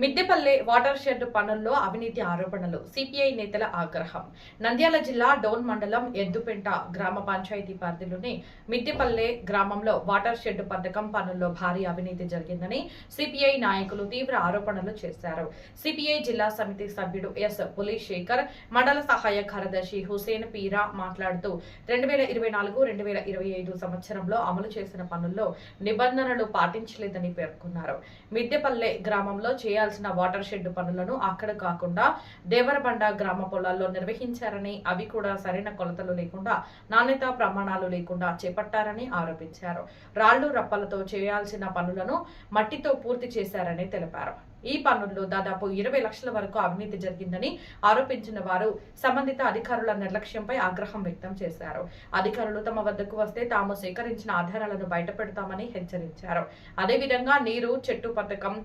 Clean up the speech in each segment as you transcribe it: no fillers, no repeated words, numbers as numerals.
మిద్దెపల్లె water shed పనుల్లో అవినీతి ఆరోపణలు సిపిఐ నేతల ఆగ్రహం. నంద్యాల జిల్లా డోన్ మండలం ఎద్దుపెంట గ్రామ పంచాయతీ పరిధిలోని మిద్దెపల్లె గ్రామంలో వాటర్ షెడ్ పథకం పనుల్లో భారీ అవినీతి జరిగిందని సిపిఐ నాయకులు తీవ్ర ఆరోపణలు చేశారు. సిపిఐ జిల్లా సమితి సభ్యుడు ఎస్ పులిశేఖర్, మండల సహాయ కార్యదర్శి హుసేన్ పీరా మాట్లాడుతూ 2024-2025 సంవత్సరంలో అమలు చేసిన పనుల్లో నిబంధనలు పాటించలేదని పేర్కొన్నారు. మిద్దెపల్లె గ్రామంలో చేయాల్సిన వాటర్ షెడ్ పనులను అక్కడ కాకుండా దేవరబండ గ్రామ పొలాల్లో నిర్వహించారని, అవి కూడా సరైన కొలతలు లేకుండా, నాణ్యతా ప్రమాణాలు లేకుండా చేపట్టారని ఆరోపించారు. రాళ్లు రప్పలతో చేయాల్సిన పనులను మట్టితో పూర్తి చేశారని తెలిపారు. ఈ పనుల్లో దాదాపు 20 లక్షల వరకు అవినీతి జరిగిందని ఆరోపించిన వారు సంబంధిత అధికారుల నిర్లక్ష్యంపై ఆగ్రహం వ్యక్తం చేశారు. అధికారులు తమ వద్దకు వస్తే తాము సేకరించిన ఆధారాలను బయటపెడతామని హెచ్చరించారు. అదేవిధంగా నీరు చెట్టు పథకం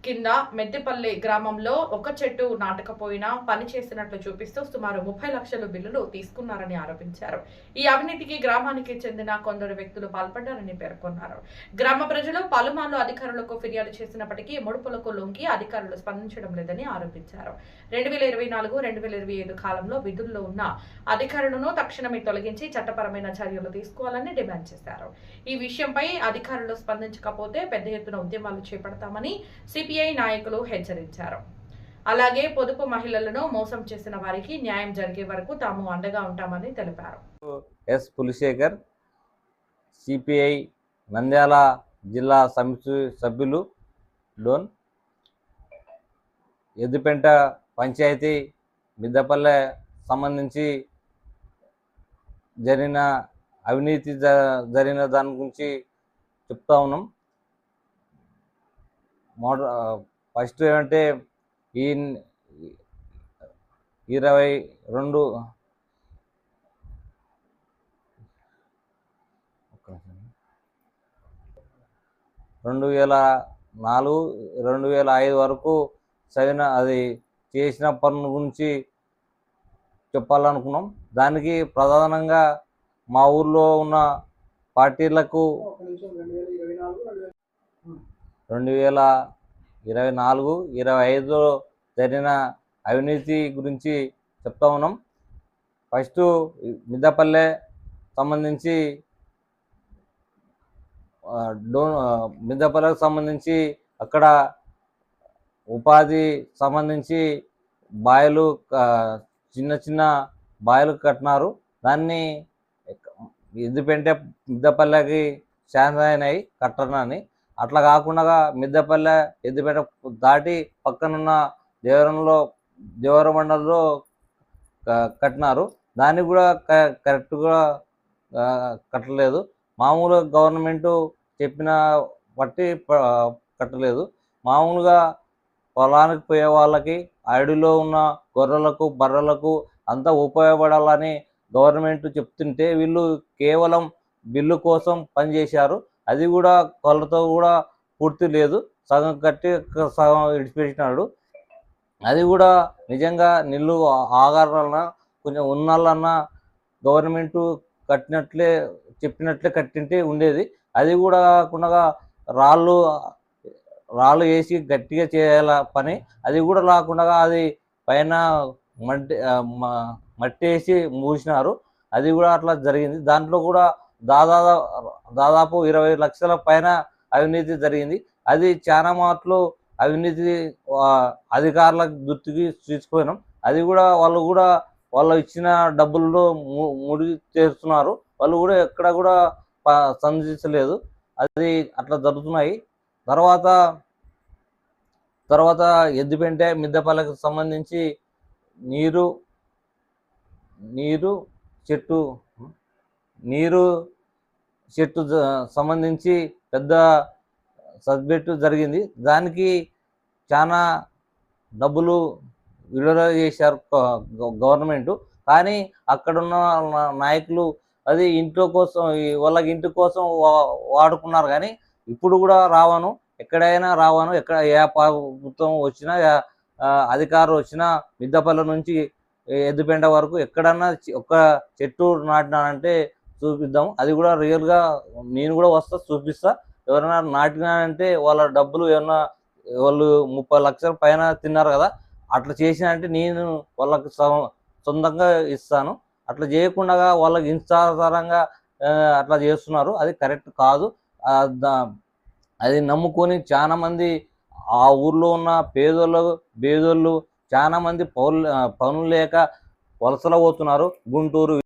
కింద మెద్దిపల్లి గ్రామంలో ఒక చెట్టు నాటకపోయినా పని చేసినట్లు చూపిస్తూ సుమారు 30 లక్షల బిల్లులు తీసుకున్నారని ఆరోపించారు. ఈ అవినీతికి గ్రామానికి చెందిన కొందరు వ్యక్తులు పాల్పడ్డారని పేర్కొన్నారు. గ్రామ ప్రజలు పలుమార్లు అధికారులకు ఫిర్యాదు చేసినప్పటికీ ముడుపులకు లొంగి అధికారులు స్పందించడం లేదని ఆరోపించారు. 2024-2025 కాలంలో విధుల్లో ఉన్న అధికారులను తక్షణమే తొలగించి చట్టపరమైన చర్యలు తీసుకోవాలని డిమాండ్ చేశారు. ఈ విషయంపై అధికారులు స్పందించకపోతే పెద్ద ఎత్తున ఉద్యమాలు చేపడతామని సిపిఐ నాయకులు హెచ్చరించారు. అలాగే పొదుపు మహిళలను మోసం చేసిన వారికి న్యాయం జరిగే వరకు తాము అండగా ఉంటామని తెలిపారు. ఎస్ పులిశేఖర్, సిపిఐ నంద్యాల జిల్లా సమితి సభ్యులు, డోన్ ఎద్దుపెంట పంచాయతీ మిద్దపల్లె సంబంధించి జరిగిన అవినీతి జరిగిన దాని గురించి చెప్తా ఉన్నాం. ఫస్ట్ ఏమంటే ఈ 2004-2005 వరకు అది చేసిన పనుల గురించి చెప్పాలనుకున్నాం. దానికి ప్రధానంగా మా ఊర్లో ఉన్న పార్టీలకు 2024-2025 జరిగిన అవినీతి గురించి చెప్తా ఉన్నాం. ఫస్ట్ మిద్దపల్లె సంబంధించి మిద్దపల్లెకు సంబంధించి అక్కడ ఉపాధి సంబంధించి బాయలు, చిన్న చిన్న బాయలు కట్టినారు. దాన్ని ఎద్దుపెంట మిద్దపల్లెకి శాంక్షన్ అయినాయి కట్టనని. అట్లా కాకుండా మిద్దపల్లె ఎద్దుపెంట దాటి పక్కనున్న దేవరబండలో కట్టినారు. దాన్ని కూడా కరెక్ట్గా కట్టలేదు. మామూలుగా గవర్నమెంట్ చెప్పిన బట్టి కట్టలేదు. మామూలుగా పొలానికి పోయే వాళ్ళకి, అడవిలో ఉన్న గొర్రెలకు, బర్రెలకు అంతా ఉపయోగపడాలని గవర్నమెంట్ చెప్తుంటే వీళ్ళు కేవలం బిల్లు కోసం పనిచేశారు. అది కూడా కొలతో కూడా పూర్తి లేదు. సగం కట్టి సగం విడిచిపెట్టినాడు. అది కూడా నిజంగా నీళ్ళు ఆగారన్నా కొంచెం ఉన్నాళ్ళన్నా గవర్నమెంట్ కట్టినట్లే చెప్పినట్లే కట్టింటే ఉండేది. అది కూడా కాకుండా రాళ్ళు వేసి గట్టిగా చేయాల పని. అది కూడా లేకుండా అది పైన మట్టి వేసి మూసినారు. అది కూడా అట్లా జరిగింది. దాంట్లో కూడా దాదాపు 20 లక్షల పైన అవినీతి జరిగింది. అది చాలా మాటలు అవినీతి అధికారుల దృష్టికి తీసుకుపోయినాం. అది కూడా వాళ్ళు ఇచ్చిన డబ్బుల్లో ముడి చేస్తున్నారు. వాళ్ళు కూడా ఎక్కడ కూడా సంధించలేదు. అది అట్లా జరుగుతున్నాయి. తర్వాత ఎద్దుపెంట మిద్దపల్లెకు సంబంధించి నీరు చెట్టు సంబంధించి పెద్ద సబ్జెక్టు జరిగింది. దానికి చాలా డబ్బులు విడుదల చేశారు గవర్నమెంట్. కానీ అక్కడున్న నాయకులు అది ఇంట్లో కోసం, వాళ్ళకి ఇంటి కోసం వాడుకున్నారు. కానీ ఇప్పుడు కూడా ఎక్కడైనా ఎక్కడ ఏ ప్రభుత్వం వచ్చినా, అధికారులు వచ్చినా మిద్దపల్లె నుంచి ఎద్దుపెంట వరకు ఎక్కడన్నా ఒక చెట్టు నాటినానంటే చూపిద్దాం. అది కూడా రియల్గా నేను కూడా వస్తా, చూపిస్తా. ఎవరైనా నాటినానంటే వాళ్ళ డబ్బులు ఏమన్నా వాళ్ళు 30 లక్షల పైన తిన్నారు కదా, అట్లా చేసిన అంటే నేను వాళ్ళకి సొంతంగా ఇస్తాను. అట్లా చేయకుండా వాళ్ళకి ఇష్టాధారంగా అట్లా చేస్తున్నారు. అది కరెక్ట్ కాదు. అది నమ్ముకొని చాలా మంది ఆ ఊర్లో ఉన్న పేదోళ్ళు బేదోళ్ళు చాలా మంది పనులు లేక వలసలు పోతున్నారు. గుంటూరు